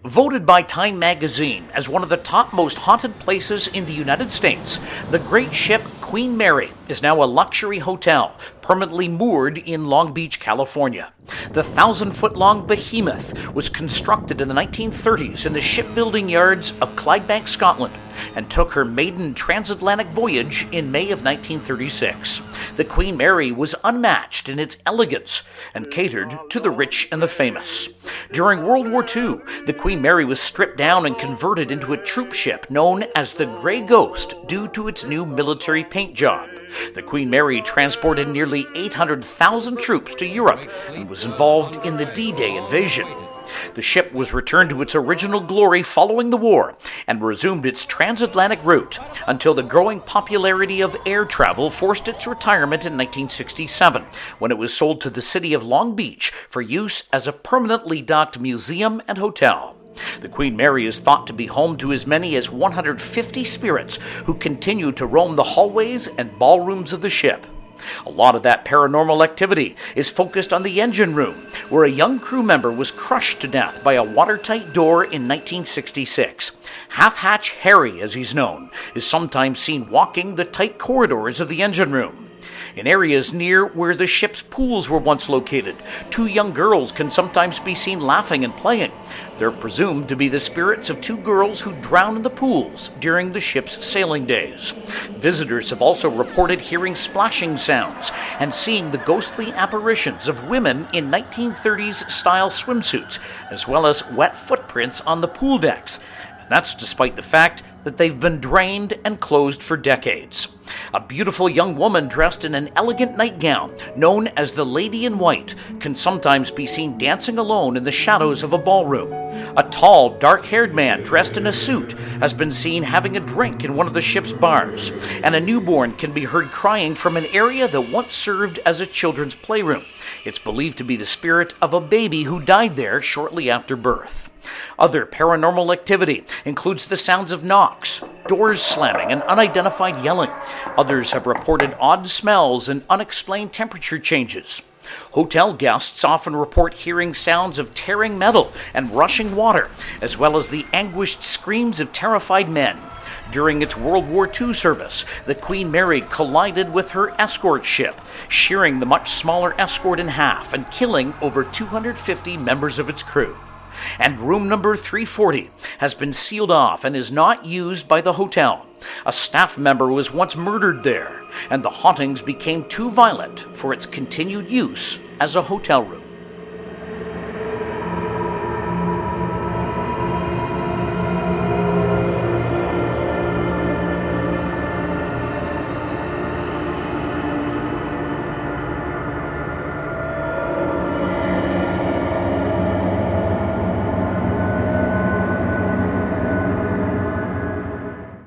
Voted by Time magazine as one of the top most haunted places in the United States, the great ship Queen Mary is now a luxury hotel permanently moored in Long Beach, California. The 1,000-foot-long behemoth was constructed in the 1930s in the shipbuilding yards of Clydebank, Scotland, and took her maiden transatlantic voyage in May of 1936. The Queen Mary was unmatched in its elegance and catered to the rich and the famous. During World War II, the Queen Mary was stripped down and converted into a troop ship known as the Grey Ghost due to its new military paint job. The Queen Mary transported nearly 800,000 troops to Europe and was involved in the D-Day invasion. The ship was returned to its original glory following the war and resumed its transatlantic route until the growing popularity of air travel forced its retirement in 1967, when it was sold to the city of Long Beach for use as a permanently docked museum and hotel. The Queen Mary is thought to be home to as many as 150 spirits who continue to roam the hallways and ballrooms of the ship. A lot of that paranormal activity is focused on the engine room, where a young crew member was crushed to death by a watertight door in 1966. Half-Hatch Harry, as he's known, is sometimes seen walking the tight corridors of the engine room. In areas near where the ship's pools were once located, two young girls can sometimes be seen laughing and playing. They're presumed to be the spirits of two girls who drowned in the pools during the ship's sailing days. Visitors have also reported hearing splashing sounds and seeing the ghostly apparitions of women in 1930s-style swimsuits, as well as wet footprints on the pool decks. And that's despite the fact that they've been drained and closed for decades. A beautiful young woman dressed in an elegant nightgown, known as the Lady in White, can sometimes be seen dancing alone in the shadows of a ballroom. A tall, dark-haired man dressed in a suit has been seen having a drink in one of the ship's bars, and a newborn can be heard crying from an area that once served as a children's playroom. It's believed to be the spirit of a baby who died there shortly after birth. Other paranormal activity includes the sounds of knocks, doors slamming, and unidentified yelling. Others have reported odd smells and unexplained temperature changes. Hotel guests often report hearing sounds of tearing metal and rushing water, as well as the anguished screams of terrified men. During its World War II service, the Queen Mary collided with her escort ship, shearing the much smaller escort in half and killing over 250 members of its crew. And room number 340 has been sealed off and is not used by the hotel. A staff member was once murdered there, and the hauntings became too violent for its continued use as a hotel room.